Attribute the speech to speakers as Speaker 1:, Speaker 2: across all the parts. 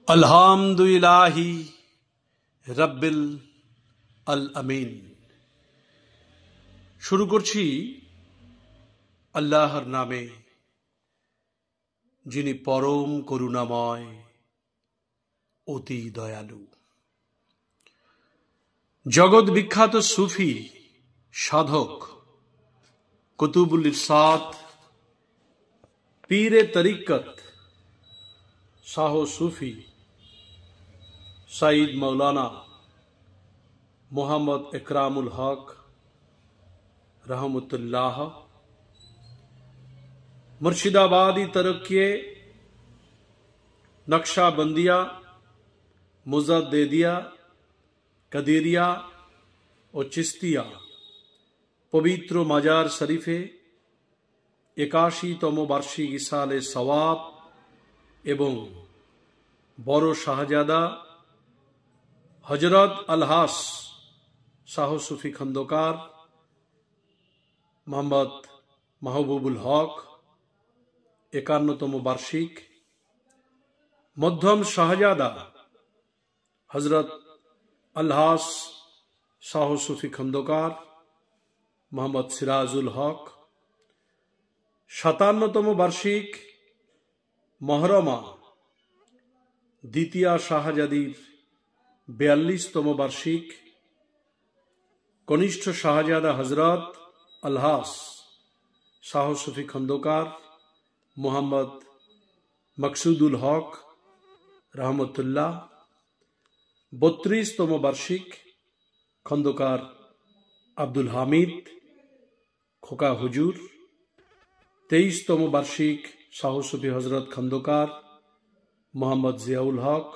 Speaker 1: আলহামদুলিল্লাহি রাব্বিল আলামিন। শুরু করছি আল্লাহর নামে, যিনি পরম করুণাময়, অতি দয়ালু। জগৎ বিখ্যাত সুফি সাধক কুতুবুল ইরশাদ, পীরে তরিকত, শাহ সুফি সঈদ মৌলানা মোহাম্মদ একরামুল হক रहमतुल्लाह मुर्शिदाबादी तरक्किए नक्शाबंदिया मुज़द्देदिया कदीरिया और चिश्तिया पवित्र मजार शरीफे 81তম বার্ষিক ইসালে সওয়াব এবং বড় শাহজাদা হযরত আলহাস শাহ সুফি খন্দকার মোহাম্মদ মাহবুবুল হক 51তম বার্ষিক, মধ্যম শাহজাদা হযরত আলহাস শাহ সুফি খন্দকার মোহাম্মদ সিরাজুল হক 57তম বার্ষিক, মহরমা দ্বিতীয় শাহজাদির 42তম বার্ষিক, কনিষ্ঠ শাহজাদা হযরত আলহাস শাহ সুফি খন্দকার মোহাম্মদ মকসুদুল হক রহমতুল্লাহ 32তম বার্ষিক, খন্দকার আব্দুল হামিদ খোকা হুজুর 23তম বার্ষিক, শাহ সুফি হযরত খন্দকার মোহাম্মদ জিয়াউল হক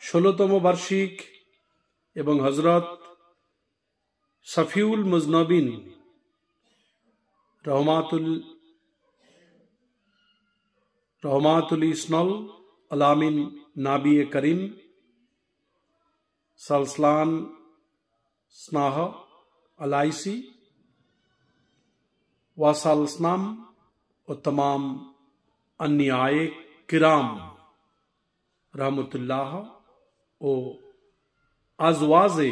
Speaker 1: 16তম বার্ষিক এবং হযরত সফিউল মুজনবিন রহমাতুল ইসনল আলামিন নাবি করিম সালসলান স্নাহ अलाइसी वासालस्नाम और तमाम अन्य आए किराम रहमतुल्लाह ओ आजवाजे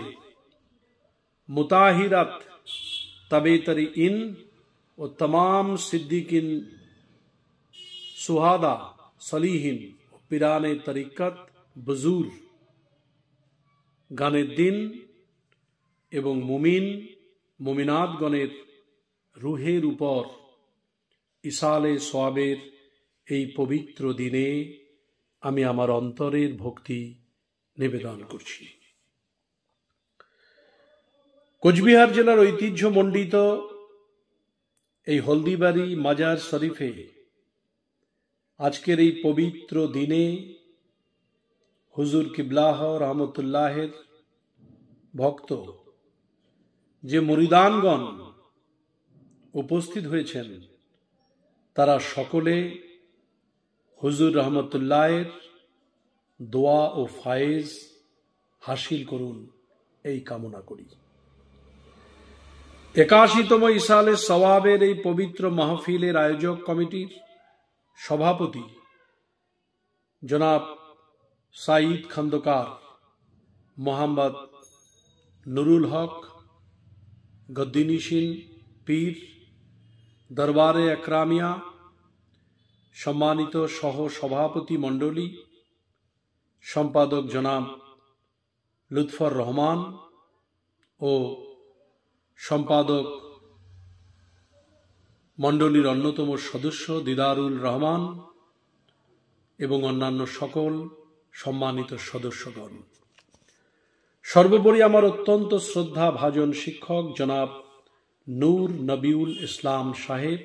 Speaker 1: मुताहिरत तबेतरी इन और तमाम सिद्दीकिन सुहादा सलीहिन पिराने तरीकत बुजुर्ग गाने दिन এবং মুমিন মুমিনাতগণের রুহের উপর ইসালে সওয়াবের এই পবিত্র দিনে আমি আমার অন্তরের ভক্তি নিবেদন করছি। কোচবিহার জেলার ঐতিহ্যমণ্ডিত এই হলদিবাড়ি মাজার শরীফে আজকের এই পবিত্র দিনে হুজুর কিবলাহ রহমতুল্লাহের ভক্ত যে মুরিদানগণ উপস্থিত হয়েছেন, তারা সকলে হুজুর রহমতুল্লাহের দোয়া ও ফায়েজ হাসিল করুন এই কামনা করি। 81তম ইসালে সওয়াবের এই পবিত্র মাহফিলের আয়োজক কমিটির সভাপতি জনাব সাঈদ খন্দকার মোহাম্মদ নুরুল হক, গদ্দিনিশিন পীর দরবারে একরামিয়া, সম্মানিত সহ সভাপতি মণ্ডলী, সম্পাদক জনাব লুৎফর রহমান ও সম্পাদক মণ্ডলীর অন্যতম সদস্য দিদারুল রহমান এবং অন্যান্য সকল সম্মানিত সদস্যগণ, সর্বোপরি আমার অত্যন্ত শ্রদ্ধা ভাজন শিক্ষক জনাব নূর নবিউল ইসলাম সাহেব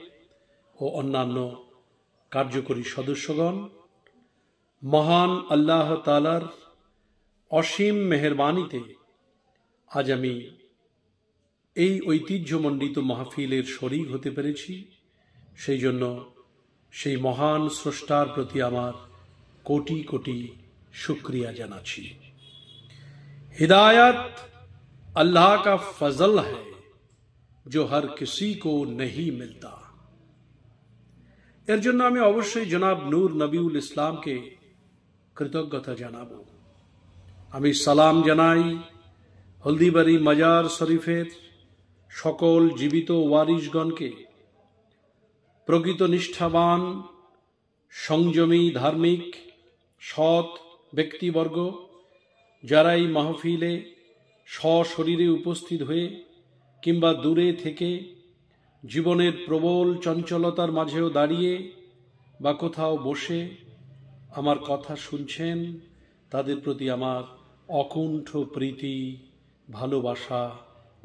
Speaker 1: ও অন্যান্য কার্যকরী সদস্যগণ, মহান আল্লাহ তাআলার অসীম মেহেরবানিতে আজ আমি এই ঐতিহ্যমণ্ডিত মাহফিলের শরীক হতে পেরেছি। সেই জন্য সেই মহান স্রষ্টার প্রতি আমার কোটি কোটি শুকরিয়া জানাচ্ছি। हिदायत अल्लाह का फजल है जो हर किसी को नहीं मिलता। এর জন্য আমি অবশ্যই জনাব নূর নবিউল ইসলামকে কৃতজ্ঞতা জানাব। আমি সালাম জানাই হলদিবাড়ি মাজার শরীফের সকল জীবিত ওয়ারিশগণকে, প্রকৃত নিষ্ঠাবান, সংযমী, ধার্মিক, সৎ ব্যক্তিবর্গ যারা এই মাহফিলে সশরীরে উপস্থিত হয়ে কিংবা দূরে থেকে জীবনের প্রবল চঞ্চলতার মাঝেও দাঁড়িয়ে বা কোথাও বসে আমার কথা শুনছেন, তাদের প্রতি আমার অকুণ্ঠ প্রীতি, ভালোবাসা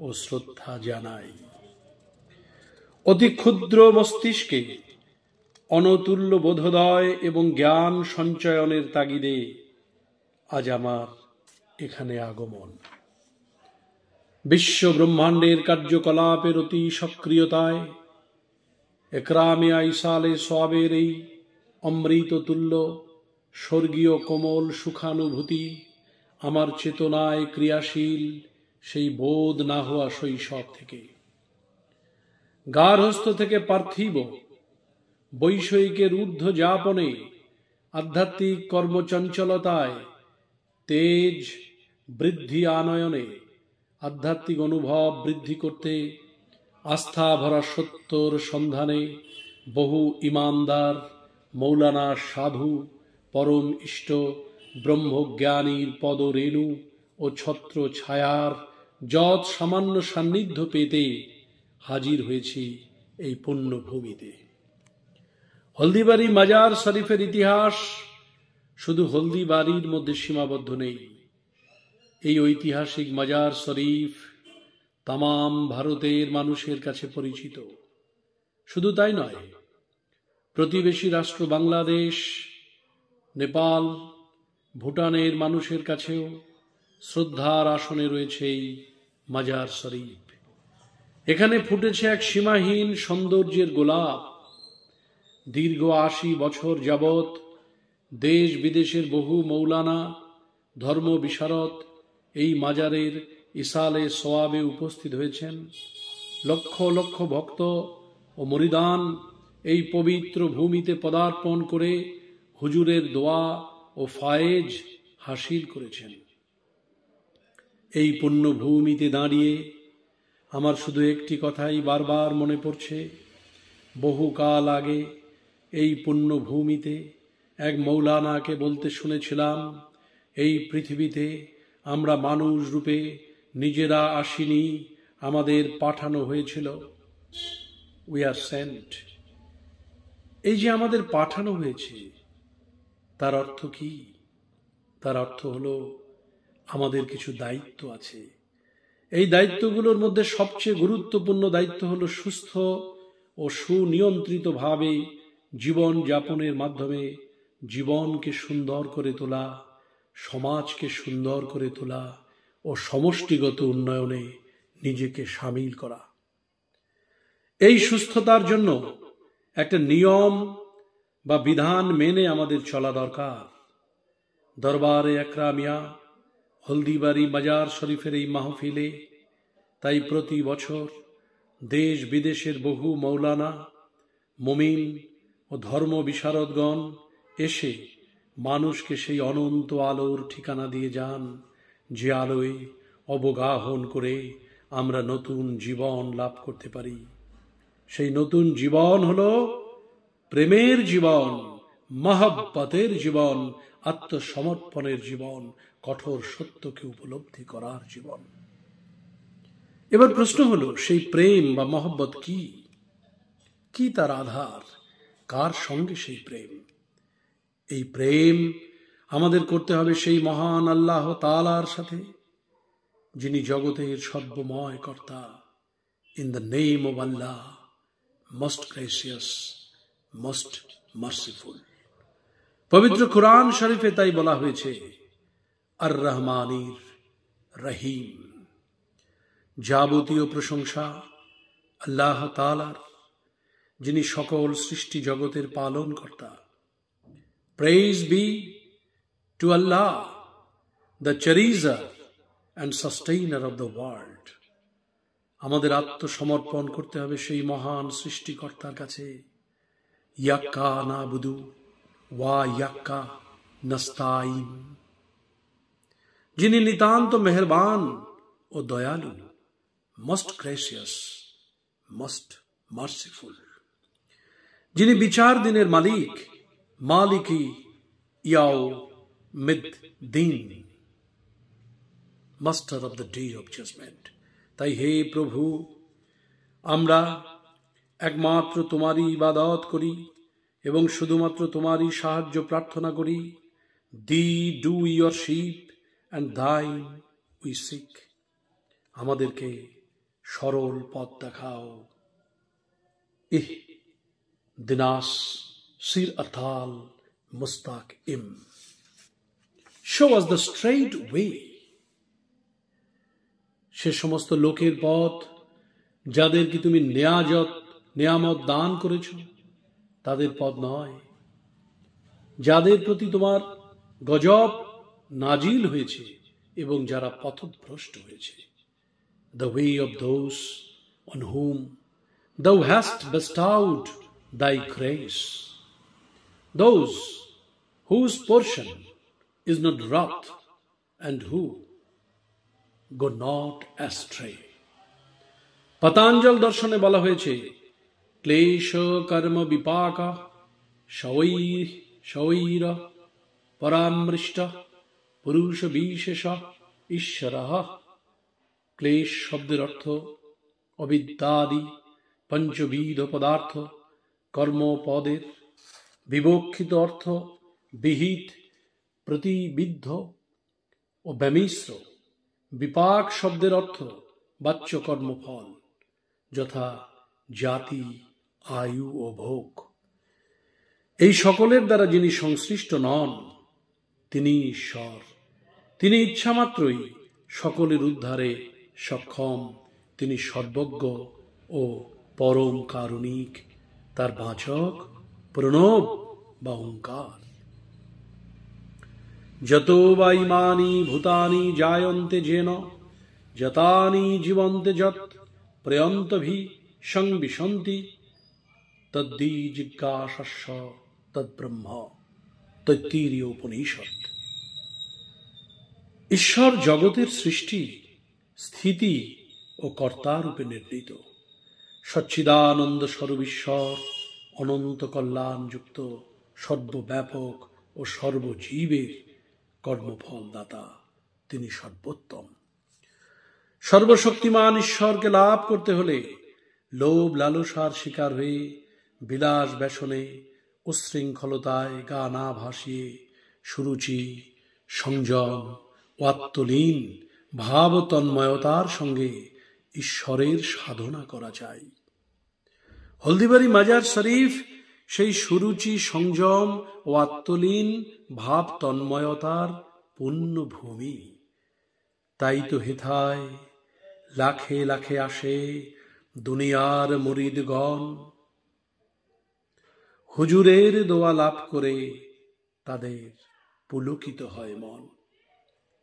Speaker 1: ও শ্রদ্ধা জানাই। অতি ক্ষুদ্র মস্তিষ্কে অনতুল্য বোধোদয় এবং জ্ঞান সঞ্চয়নের তাগিদে আজ আমার এখানে আগমন। বিশ্ব ব্রহ্মাণ্ডের কার্যকলাপের অতি সক্রিয়তায় একরামে আইসালে সোয়াবের এই অমৃত তুল্য স্বর্গীয় কোমল সুখানুভূতি আমার চেতনায় ক্রিয়াশীল সেই বোধ না হওয়া শৈশব থেকে, গার্হস্থ্য থেকে পার্থিব বৈষয়িকের ঊর্ধ্ব যাপনে আধ্যাত্মিক কর্মচঞ্চলতায় তেজ বৃদ্ধি আনয়নে আধ্যাত্মিক অনুভব বৃদ্ধি করতে আস্থা ভরা সত্যর সন্ধানে বহু ইমানদার মৌলানা সাধু পরম ইষ্ট ব্রহ্মজ্ঞানীর পদরেণু ও ছত্র ছায়ার যৎ সামান্য সান্নিধ্য পেতে হাজির হয়েছি এই পুণ্যভূমিতে। হলদিবাড়ি মাজার শরীফের ইতিহাস শুধু হলদিবাড়ির মধ্যে সীমাবদ্ধ নেই। এই ঐতিহাসিক মাজার শরীফ তামাম ভারতের মানুষের কাছে পরিচিত। শুধু তাই নয়, প্রতিবেশী রাষ্ট্র বাংলাদেশ, নেপাল, ভুটানের মানুষের কাছেও শ্রদ্ধার আসনে রয়েছে এই মাজার শরীফ। এখানে ফুটেছে এক সীমাহীন সৌন্দর্যের গোলাপ। দীর্ঘ ৮০ বছর যাবৎ দেশ বিদেশের বহু মৌলানা, ধর্ম বিশারদ এই মাজারের ইসালে সোয়াবে উপস্থিত হয়েছেন। লক্ষ লক্ষ ভক্ত ও মুরিদান এই পবিত্র ভূমিতে পদার্পণ করে হুজুরের দোয়া ও ফায়েজ হাসিল করেছেন। এই পুণ্যভূমিতে দাঁড়িয়ে আমার শুধু একটি কথাই বারবার মনে পড়ছে। বহুকাল আগে এই পুণ্যভূমিতে এক মৌলানাকে বলতে শুনেছিলাম, এই পৃথিবীতে আমরা মানুষ রূপে নিজেরা আসিনি, আমাদের পাঠানো হয়েছিল। We are sent. এই যে আমাদের পাঠানো হয়েছে, তার অর্থ কি? তার অর্থ হলো আমাদের কিছু দায়িত্ব আছে। এই দায়িত্বগুলোর মধ্যে সবচেয়ে গুরুত্বপূর্ণ দায়িত্ব হলো সুস্থ ও সুনিয়ন্ত্রিতভাবে জীবন যাপনের মাধ্যমে জীবনকে সুন্দর করে তোলা, সমাজকে সুন্দর করে তোলা ও সমষ্টিগত উন্নয়নে নিজেকে সামিল করা। এই সুস্থতার জন্য একটা নিয়ম বা বিধান মেনে আমাদের চলা দরকার। দরবারে একরামিয়া হলদিবাড়ি মাজার শরীফের এই মাহফিলে তাই প্রতি বছর দেশ বিদেশের বহু মৌলানা, মুমিন ও ধর্ম বিশারদগণ এসে মানুষকে সেই অনন্ত আলোর ঠিকানা দিয়ে যান, যে আলোয় অবগাহন করে আমরা নতুন জীবন লাভ করতে পারি। সেই নতুন জীবন হলো প্রেমের জীবন, মহব্বতের জীবন, আত্মসমর্পণের জীবন, কঠোর সত্যকে উপলব্ধি করার জীবন। এবার প্রশ্ন হলো, সেই প্রেম বা মহব্বত কি? কি তার আধার? কার সঙ্গে সেই প্রেম? এই প্রেম আমাদের করতে হবে সেই মহান আল্লাহ তাআলার সাথে, যিনি জগতের সর্বময় কর্তা। In the name of Allah, most gracious, most merciful. পবিত্র কুরআন শরীফে তাই বলা হয়েছে, আর রহমানির রহিম। যাবতীয় প্রশংসা আল্লাহ তাআলার, যিনি সকল সৃষ্টি জগতের পালন কর্তা। Praise be to Allah, the cherisher and sustainer of the world. আমাদের আত্মসমর্পণ করতে হবে সেই মহান সৃষ্টিকর্তার কাছে। ইয়াক্কা নাবুদু ওয়া ইয়াক্কা नस्ताइन, যিনি নিতান্ত মেহেরবান ও দয়ালু, most gracious, most merciful, যিনি বিচার দিনের মালিক, মালিকি ইয়াও মিদ্দিন, master of the day of judgement. তাই হে প্রভু, আমরা একমাত্র তোমারই ইবাদত করি এবং শুধুমাত্র তোমারই সাহায্য প্রার্থনা করি। Thee do we worship and thine we seek. আমাদেরকে সরল পথ দেখাও। দিনাস সির আতাল মুস্তাকিম, show us the straight way. সে সমস্ত লোকের পথ যাদেরকে তুমি নিয়ামত দান করেছ, তাদের পথ নয়। যাদের প্রতি তোমার গজব নাজিল হয়েছে এবং যারা পথভ্রষ্ট হয়েছে। The way of those on whom thou hast bestowed thy grace, those whose portion is not wrath and who go not astray. পতঞ্জল দর্শনে বলা হয়েছে, ক্লেশ কর্ম বিপাকা শৈর পরামৃষ্ট পুরুষ বিশেষ ঈশ্বর। ক্লেশ শব্দের অর্থ অবিদ্যাদি পঞ্চবিধ পদার্থ, কর্মপদের বিবক্ষিত অর্থ বিহিত, প্রতিবিদ্ধ ও ব্যামিশ্র। বিপাক শব্দের অর্থ বাচ্য কর্মফল, যথা জাতি, আয়ু ও ভোগ। এই সকলের দ্বারা যিনি সংশ্লিষ্ট নন, তিনি ঈশ্বর। তিনি ইচ্ছামাত্রই সকলের উদ্ধারে সক্ষম। তিনি সর্বজ্ঞ ও পরম কারুণিক। তার বাচক প্রণব বা ওঙ্কার। যত বা ইমানি ভূতানি জায়ন্তে যেন, যতানি জীবন্তে যত প্রয়ন্তভি সংবিশন্তি, তদ্দি জিজ্ঞাসস্য তদ্ব্রহ্ম, তৈত্তিরীয় উপনিষদ। ঈশ্বর জগতের সৃষ্টি, স্থিতি ও কর্তারূপে নির্ণীত। সচ্চিদানন্দ স্বরূপ ঈশ্বর অনন্ত কল্যাণযুক্ত, সর্বব্যাপক ও সর্বজীবের কর্মফলদাতা। তিনি সর্বোত্তম। সর্বশক্তিমান ঈশ্বরকে লাভ করতে হলে লোভ লালসার শিকার হয়ে বিলাস ব্যসনে উচ্ছৃঙ্খলতায় গা না ভাসিয়ে সুরুচি, সংযম ও আত্মলীন ভাব তন্ময়তার সঙ্গে ঈশ্বরের সাধনা করা চাই। হলদিবাড়ি মাজার শরীফ সেই সুরুচি, সংযম ও আত্মলীন ভাব তন্ময়তার পুণ্যভূমি। তাই তো হেথায় লাখে লাখে আসে দুনিয়ার মুরিদগণ, হুজুরের দোয়া লাভ করে তাদের পুলকিত হয় মন।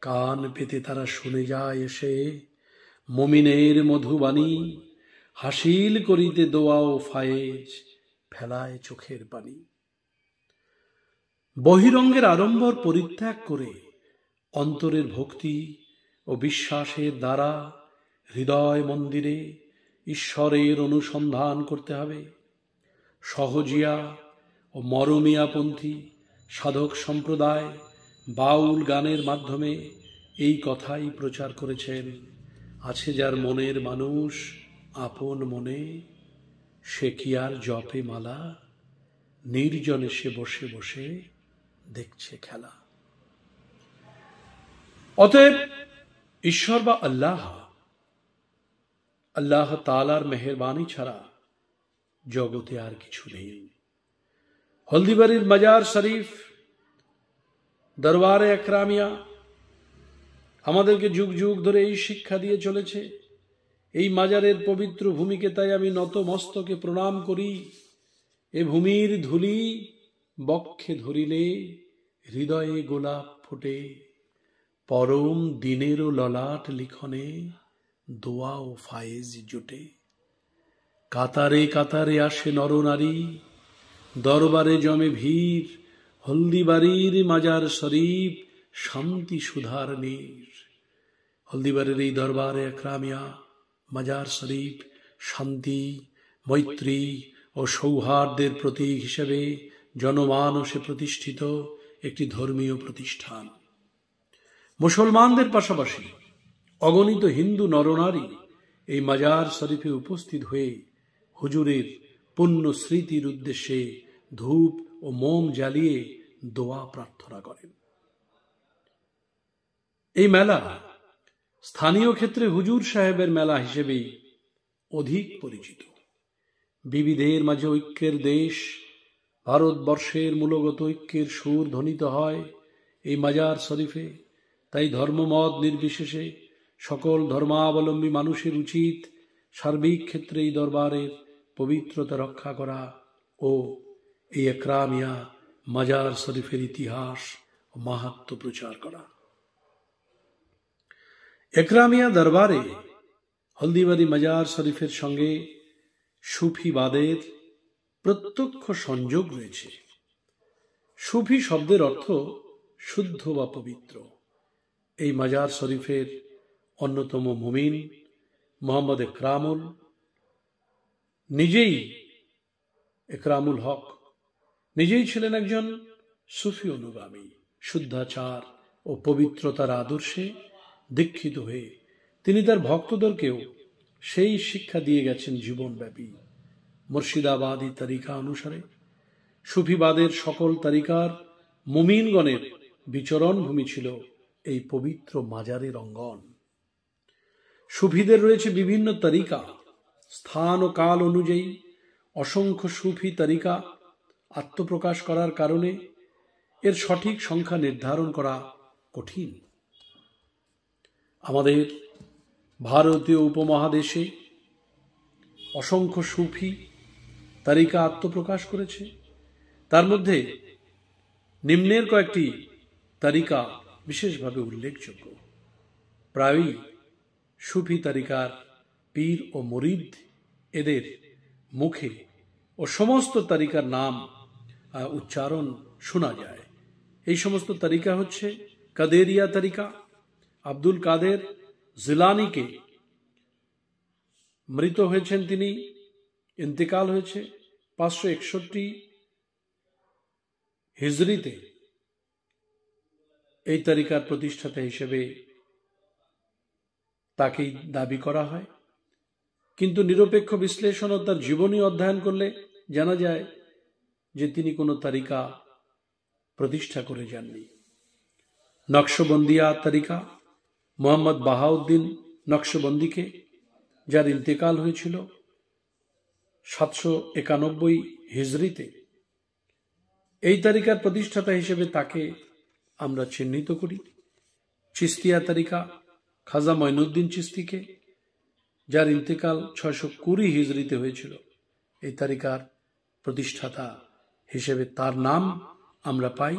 Speaker 1: কান পেতে তারা শুনে যায় এসে মুমিনের মধুবাণী, হাসিল করিতে দোয়া ও ফায়েজ ফেলায় চোখের পানি। বহিরঙ্গের আড়ম্বর পরিত্যাগ করে অন্তরের ভক্তি ও বিশ্বাসের দ্বারা হৃদয় মন্দিরে ঈশ্বরের অনুসন্ধান করতে হবে। সহজিয়া ও মরমিয়াপন্থী সাধক সম্প্রদায় বাউল গানের মাধ্যমে এই কথাই প্রচার করেছেন। আছে যার মনের মানুষ আপন মনে, সে কি আর জপে মালা, নির্জনে সে বসে বসে দেখছে খেলা। অতএব ঈশ্বর বা আল্লাহ তাআলার মেহেরবানি ছাড়া জগতে আর কিছু নেই। হলদিবাড়ির মাজার শরীফ, দরবারে একরামিয়া আমাদেরকে যুগ যুগ ধরে এই শিক্ষা দিয়ে চলেছে। এই মাজারের পবিত্র ভূমিকে তাই আমি নত মস্তকে প্রণাম করি। এ ভূমির ধুলি বক্ষে ধরিলে হৃদয়ে গোলাপ ফোটে, পরম দিনেরও ললাট লিখনে দোয়া ও ফায়েজ জোটে। কাতারে কাতারে আসে নরনারী, দরবারে জমে ভিড়, হলদিবাড়ির মাজার শরীফ শান্তি সুধার নীর। হলদিবাড়ির এই দরবারে একরামিয়া মাজার শরীফ শান্তি, মৈত্রী ও সৌহার্দ্যের প্রতীক হিসেবে জনমানসে প্রতিষ্ঠিত একটি ধর্মীয় প্রতিষ্ঠান। মুসলমানদের পাশাপাশি অগণিত হিন্দু নরনারী এই মাজার শরীফে উপস্থিত হয়ে হুজুরের পুণ্য স্মৃতির উদ্দেশ্যে ধূপ ও মোম জ্বালিয়ে দোয়া প্রার্থনা করেন। এই মেলা স্থানীয় ক্ষেত্রে হুজুর সাহেবের মেলা হিসেবেই অধিক পরিচিত। বিবিধের মাঝে ঐক্যের দেশ ভারতবর্ষের মূলগত ঐক্যের সুর ধ্বনিত হয় এই মাজার শরীফে। তাই ধর্মমত নির্বিশেষে সকল ধর্মাবলম্বী মানুষের উচিত সার্বিক ক্ষেত্রে এই দরবারের পবিত্রতা রক্ষা করা ও এই একরামিয়া মাজার শরীফের ইতিহাস ও মাহাত্ম্য প্রচার করা। একরামিয়া দরবারে হলদিবাড়ি মাজার শরীফের সঙ্গে সুফিবাদের প্রত্যক্ষ সংযোগ রয়েছে। সুফি শব্দের অর্থ শুদ্ধ বা পবিত্র। এই মাজার শরীফের অন্যতম মুমিন মোহাম্মদ একরামুল হক নিজেই ছিলেন একজন সুফি অনুগামী। শুদ্ধাচার ও পবিত্রতার আদর্শে দীক্ষিত হয়ে তিনি তার ভক্তদেরকেও সেই শিক্ষা দিয়ে গেছেন জীবনব্যাপী। মুর্শিদাবাদী তরিকা অনুসারে সুফিবাদের সকল তরিকার মুমিনগণের বিচরণ ভূমি ছিল এই পবিত্র মাজারের অঙ্গন। সুফিদের রয়েছে বিভিন্ন তরিকা। স্থান ও কাল অনুযায়ী অসংখ্য সুফি তরিকা আত্মপ্রকাশ করার কারণে এর সঠিক সংখ্যা নির্ধারণ করা কঠিন। আমাদের ভারতীয় উপমহাদেশে অসংখ্য সুফি তরিকা আত্মপ্রকাশ করেছে। তার মধ্যে নিম্নের কয়েকটি তরিকা বিশেষভাবে উল্লেখযোগ্য। প্রায়ই সুফি তরিকার পীর ও মুরিদ এদের মুখে ও সমস্ত তরিকার নাম উচ্চারণ শোনা যায়। এই সমস্ত তরিকা হচ্ছে কাদেরিয়া তরিকা। আব্দুল কাদের জিলানিকে মৃত হয়েছেন, তিনি ইন্তেকাল হয়েছে 561 হিজরিতে। এই তরিকার প্রতিষ্ঠাতা হিসেবে তাকেই দাবি করা হয়, কিন্তু নিরপেক্ষ বিশ্লেষণ ও তার জীবনী অধ্যয়ন করলে জানা যায় যে তিনি কোনো তরিকা প্রতিষ্ঠা করে যাননি। নকশবন্দিয়া তরিকা মোহাম্মদ বাহাউদ্দিন নকশবন্দিকে, যার ইন্তেকাল হয়েছিল 791 হিজরিতে, এই তরিকার প্রতিষ্ঠাতা হিসেবে তাকে আমরা চিহ্নিত করি। চিস্তিয়া তরিকা খাজা মঈনুদ্দিন চিস্তিকে, যার ইন্তেকাল 620 হিজরিতে হয়েছিল, এই তরিকার প্রতিষ্ঠাতা হিসেবে তার নাম আমরা পাই।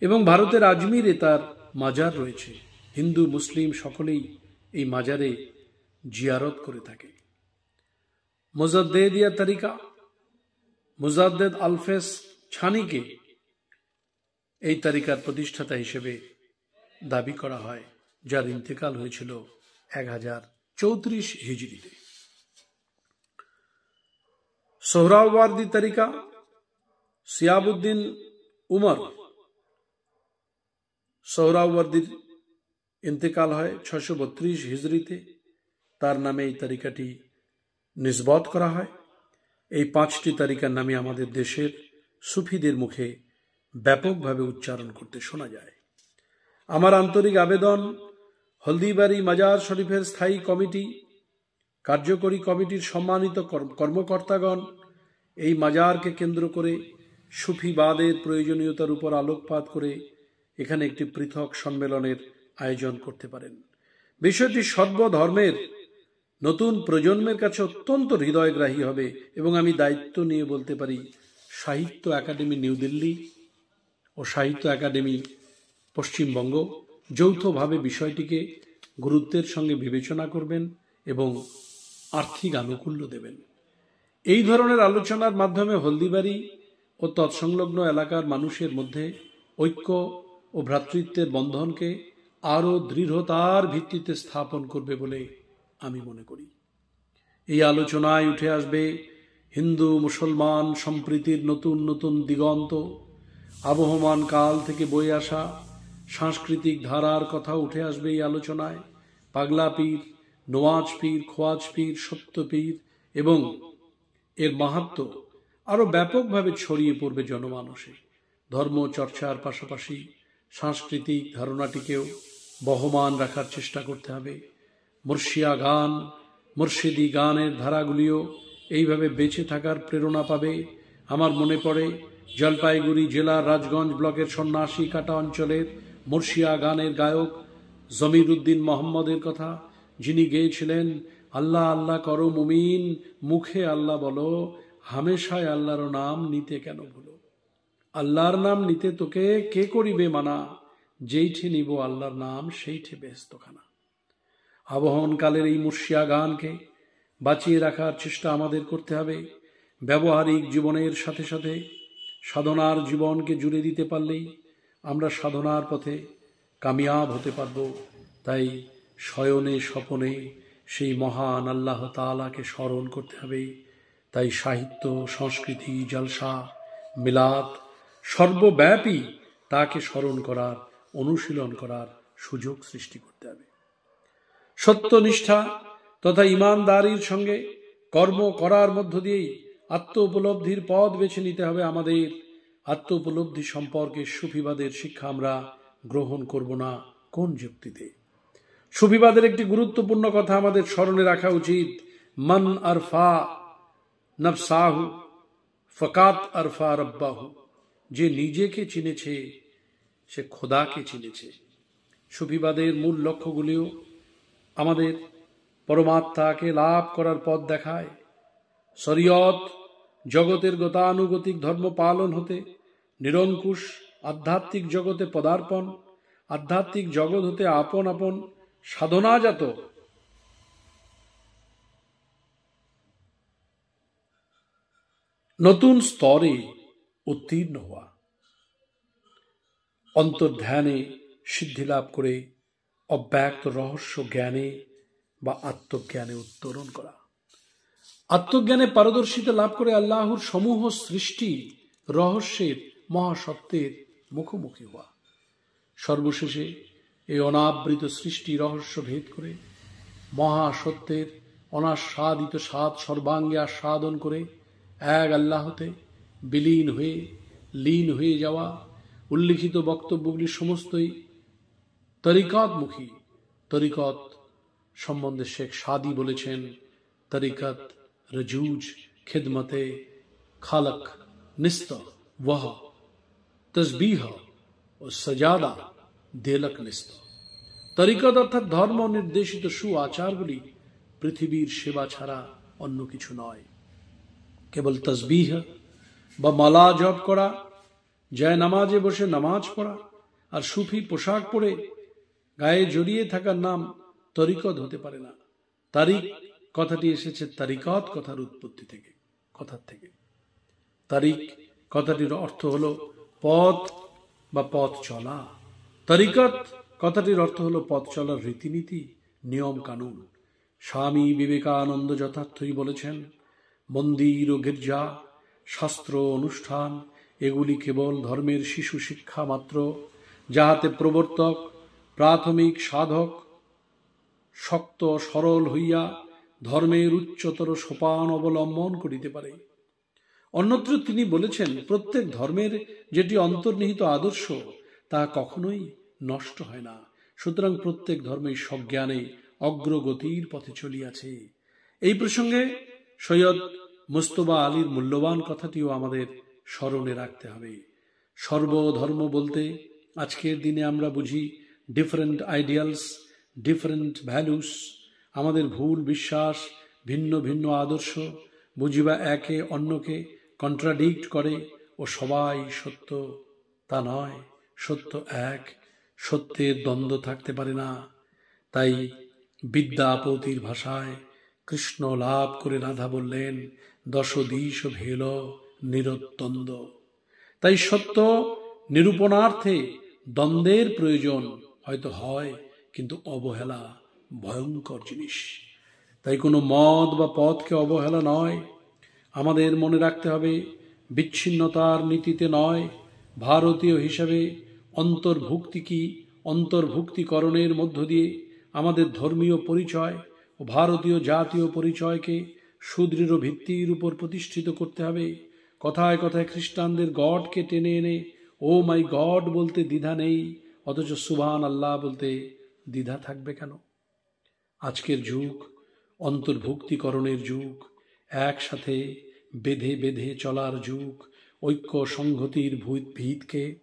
Speaker 1: এবং ভারতের আজমিরে তার মাজার রয়েছে। হিন্দু মুসলিম সকলেই এই মাজারে জিয়ারত করে থাকে। মুজাদ্দেদিয়া তরিকা মুজাদ্দেদ আলফেস ছানিকে এই তরিকার প্রতিষ্ঠাতা হিসেবে দাবি করা হয়, যার ইন্তেকাল হয়েছিল 1034 হিজরিতে। সোহরাওয়ার্দী তরিকা সিয়াবুদ্দিন উমর সোহরাওয়ার্দীর ইন্তেকাল হয় 632 হিজরিতে। তার নামে এই তরিকাটি নিসবত করা হয়। এই 5টি তরিকার নামে আমাদের দেশের সুফিদের মুখে ব্যাপকভাবে উচ্চারণ করতে শোনা যায়। আমার আন্তরিক আবেদন, হলদিবাড়ি মাজার শরীফের স্থায়ী কমিটি, কার্যকরী কমিটির সম্মানিত কর্মকর্তাগণ এই মাজারকে কেন্দ্র করে সুফিবাদের প্রয়োজনীয়তার উপর আলোকপাত করে এখানে একটি পৃথক সম্মেলনের আয়োজন করতে পারেন। বিষয়টি সর্বধর্মের নতুন প্রজন্মের কাছে অত্যন্ত হৃদয়গ্রাহী হবে এবং আমি দায়িত্ব নিয়ে বলতে পারি, সাহিত্য একাডেমি নিউ দিল্লি ও সাহিত্য একাডেমি পশ্চিমবঙ্গ যৌথভাবে বিষয়টিকে গুরুত্বের সঙ্গে বিবেচনা করবেন এবং আর্থিক আনুকূল্য দেবেন। এই ধরনের আলোচনার মাধ্যমে হলদিবাড়ি ও তৎসংলগ্ন এলাকার মানুষের মধ্যে ঐক্য ও ভ্রাতৃত্বের বন্ধনকে আরও দৃঢ়তার ভিত্তিতে স্থাপন করবে বলে আমি মনে করি। এই আলোচনায় উঠে আসবে হিন্দু মুসলমান সম্প্রীতির নতুন নতুন দিগন্ত, আবহমান কাল থেকে বয়ে আসা সাংস্কৃতিক ধারার কথা উঠে আসবে এই আলোচনায়। পাগলা পীর, নওয়াজ পীর, খোয়াজ পীর, সত্য পীর এবং এর মাহাত্ম্য আরও ব্যাপকভাবে ছড়িয়ে পড়বে জনমানসে। ধর্ম চর্চার পাশাপাশি সাংস্কৃতিক ধারণাটিকেও বহমান রাখার চেষ্টা করতে হবে। মুর্শিয়া গান, মুর্শিদি গানের ধারাগুলিও এইভাবে বেঁচে থাকার প্রেরণা পাবে। আমার মনে পড়ে জলপাইগুড়ি জেলার রাজগঞ্জ ব্লকের সন্ন্যাসী কাটা অঞ্চলের মুর্শিয়া গানের গায়ক জমির উদ্দিন মোহাম্মদের কথা, যিনি গেয়েছিলেন, আল্লাহ আল্লাহ করো মুমিন, মুখে আল্লাহ বলো, হামেশায় আল্লাহর নাম নিতে কেন ভুলো। আল্লাহর নাম নিতে তোকে কে করিবে মানা, যেইঠে নিব আল্লাহর নাম সেইঠে বেহেশতখানা। আবহনকালের এই মুর্শিয়া গানকে বাঁচিয়ে রাখার চেষ্টা আমাদের করতে হবে। ব্যবহারিক জীবনের সাথে সাথে সাধনার জীবনকে জুড়ে দিতে পারলেই আমরা সাধনার পথে কামিয়াব হতে পারব। তাই শয়নে স্বপনে সেই মহান আল্লাহ তাআলাকে স্মরণ করতে হবে। তাই সাহিত্য, সংস্কৃতি, জলসা, মিলাদ সর্বব্যাপী তাকে স্মরণ করার, অনুশীলন করার সুযোগ সৃষ্টি করতে হবে। সত্যনিষ্ঠা তথা ইমানদারির সঙ্গে কর্ম করার মধ্য দিয়েই আত্ম উপলব্ধির পথ বেছে নিতে হবে আমাদের। আত্ম উপলব্ধি সম্পর্কে সুফিবাদের শিক্ষা আমরা গ্রহণ করব না কোন যুক্তিতে? সুফিবাদের একটি গুরুত্বপূর্ণ কথা আমাদের স্মরণে রাখা উচিত, মান আরফা নফসাহু ফকাত আরফা রব্বাহু। যে নিজেকে চিনেছে সে খোদাকে চিনেছে। সুফিবাদের মূল লক্ষ্যগুলিও আমাদের পরমাত্মাকে লাভ করার পথ দেখায়। শরীয়ত জগতের গতানুগতিক ধর্ম পালন হতে নিরঙ্কুশ আধ্যাত্মিক জগতে পদার্পণ, আধ্যাত্মিক জগৎ হতে আপন আপন সাধনাজাত নতুন স্তরে উত্তীর্ণ হওয়া, অন্তর্ধ্যানে সিদ্ধি লাভ করে অব্যক্ত রহস্য জ্ঞানে বা আত্মজ্ঞানে উত্তরণ করা, আত্মজ্ঞানে পারদর্শিতা লাভ করে আল্লাহর সমূহ সৃষ্টি রহস্যের মহাসত্যের মুখোমুখি হওয়া, সর্বশেষে এই অনাবৃত সৃষ্টি রহস্য ভেদ করে মহাসত্যের অনাস্বাদিত স্বাদ সর্বাঙ্গে আস্বাদন করে এক আল্লাহতে বিলীন হয়ে লীন হয়ে যাওয়া। উল্লিখিত বক্তব্যগুলি সমস্তই তরিকতমুখী। তরিকত সম্বন্ধে শেখ সাদি বলেছেন, তরিকত রজুজ খিদমতে খালক নিস্ত ওয়াহ তসবিহ ও সজাদা দেলক নিস্ত। তরিকত অর্থাৎ ধর্ম নির্দেশিত সু আচারগুলি পৃথিবীর সেবা ছাড়া অন্য কিছু নয়। কেবল তসবিহ বা মালা জপ করা, জয় নামাজে বসে নামাজ পড়া আর সুফি পোশাক পরে গায়ে জড়িয়ে থাকার নাম তরিকত হতে পারে না। তারিক কথাটি এসেছে তারিকত কথার উৎপত্তি থেকে, কথার থেকে। তারিক কথাটির অর্থ হলো পথ বা পথ চলা। তরিকত কথাটির অর্থ হলো পথ চলার রীতিনীতি, নিয়ম কানুন। স্বামী বিবেকানন্দ যথার্থই বলেছেন, মন্দির ও গির্জা, শাস্ত্র অনুষ্ঠান এগুলি কেবল ধর্মের শিশু শিক্ষা মাত্র, যাহাতে প্রবর্তক প্রাথমিক সাধক শক্ত সরল হইয়া ধর্মের উচ্চতর সোপান অবলম্বন করিতে পারে। অন্যত্র তিনি বলেছেন, প্রত্যেক ধর্মের যেটি অন্তর্নিহিত আদর্শ তা কখনোই নষ্ট হয় না। সুতরাং প্রত্যেক ধর্মেই সজ্ঞানে অগ্রগতির পথে চলিয়াছে। এই প্রসঙ্গে সৈয়দ মুস্তফা আলীর মূল্যবান কথাটিও আমাদের স্মরণে রাখতে হবে। সর্বধর্ম বলতে আজকের দিনে আমরা বুঝি ডিফারেন্ট আইডিয়ালস, ডিফারেন্ট ভ্যালুস। আমাদের ভুল বিশ্বাস, ভিন্ন ভিন্ন আদর্শ বুঝিবা একে অন্যকে কন্ট্রাডিক্ট করে ও সবাই সত্য তা নয়। সত্য এক, সত্যের দ্বন্দ্ব থাকতে পারে না। তাই বিদ্যাপতির ভাষায় কৃষ্ণ লাভ করে রাধা বললেন, দশ দিশ ভেল নিরদ্বন্দ্ব। তাই সত্য নিরূপণার্থে দ্বন্দ্বের প্রয়োজন হয়তো হয়, কিন্তু অবহেলা ভয়ঙ্কর জিনিস। তাই কোনো মত বা পথকে অবহেলা নয়। আমাদের মনে রাখতে হবে, বিচ্ছিন্নতার নীতিতে নয়, ভারতীয় হিসাবে অন্তর্ভুক্তি কি, অন্তর্ভুক্তিকরণের মধ্য দিয়ে আমাদের ধর্মীয় পরিচয় ও ভারতীয় জাতীয় পরিচয়কে সুদৃঢ় ভিত্তির উপর প্রতিষ্ঠিত করতে হবে। কথায় কথায় খ্রিস্টানদের গডকে টেনে এনে ও মাই গড বলতে দ্বিধা নেই, অথচ সুবহান আল্লাহ বলতে দ্বিধা থাকবে কেন? আজকের যুগ অন্তর্ভুক্তিকরণের যুগ, একসাথে বেঁধে বেঁধে চলার যুগ। ঐক্য সংহতির ভিতকে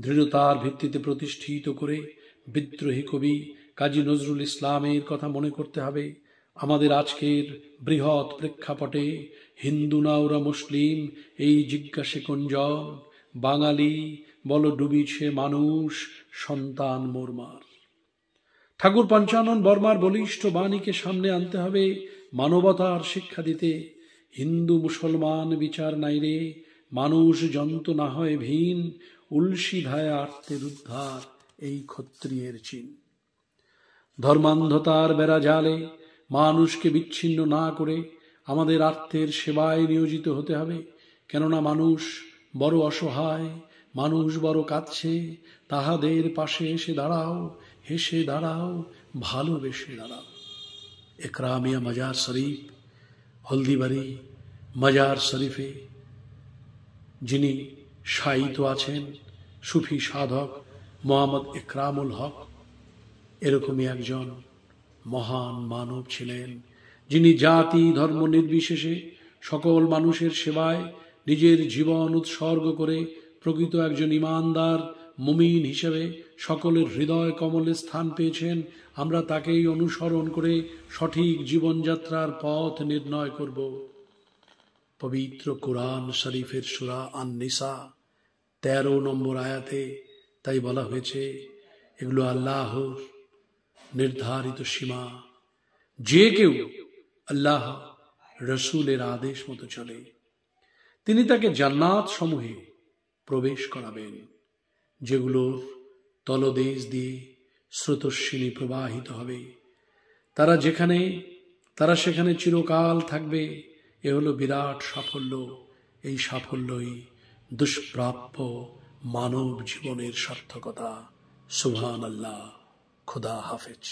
Speaker 1: দৃঢ়তার ভিত্তিতে প্রতিষ্ঠিত করে বিদ্রোহী কবি কাজী নজরুল ইসলামের কথা মনে করতে হবে। আমাদের আজকের বৃহৎ প্রেক্ষাপটে হিন্দু না ওরা মুসলিম এই জিজ্ঞাসে কুঞ্জন, বাঙালি বল ডুবিছে মানুষ, সন্তান মোরমার। ঠাকুর পঞ্চানন বর্মার বলিষ্ঠ বাণীকে সামনে আনতে হবে, মানবতার শিক্ষা দিতে। হিন্দু মুসলমান বিচার নাই রে, মানুষ জন্ত না হয় ভিন, উলসি ধায় আর্তের উদ্ধার এই ক্ষত্রিয়ের চিন। ধর্মান্ধতার বেড়া জালে মানুষকে বিচ্ছিন্ন না করে আমাদের আর্তের সেবায় নিয়োজিত হতে হবে। কেননা মানুষ বড় অসহায়, মানুষ বড় কাঁদছে। তাহাদের পাশে এসে দাঁড়াও, হেসে দাঁড়াও, ভালোবেসে দাঁড়াও। একরামিয়া মাজার শরীফ, হলদিবাড়ি মাজার শরীফে যিনি শায়িত আছেন সুফি সাধক মোহাম্মদ একরামুল হক, এরকমই একজন মহান মানব ছিলেন, যিনি জাতি ধর্ম নির্বিশেষে সকল মানুষের সেবায় নিজের জীবন উৎসর্গ করে প্রকৃত একজন ইমানদার মুমিন হিসেবে সকলের হৃদয় কমলে স্থান পেয়েছেন। আমরা তাকেই অনুসরণ করে সঠিক জীবনযাত্রার পথ নির্ণয় করব। পবিত্র কোরআন শরীফের সূরা আন-নিসা 13 নম্বর আয়াতে তাই বলা হয়েছে, এগুলো আল্লাহর নির্ধারিত সীমা। যে কেউ আল্লাহ রসুলের আদেশ মতো চলে, তিনি তাকে জান্নাত সমূহে প্রবেশ করাবেন, যেগুলোর তলদেশ দিয়ে স্রোতস্বিনী প্রবাহিত হবে। তারা সেখানে চিরকাল থাকবে। এ হলো বিরাট সাফল্য। এই সাফল্যই দুষ্প্রাপ্য মানব জীবনের সার্থকতা। সুবহান আল্লাহ। খুদা হাফেজ।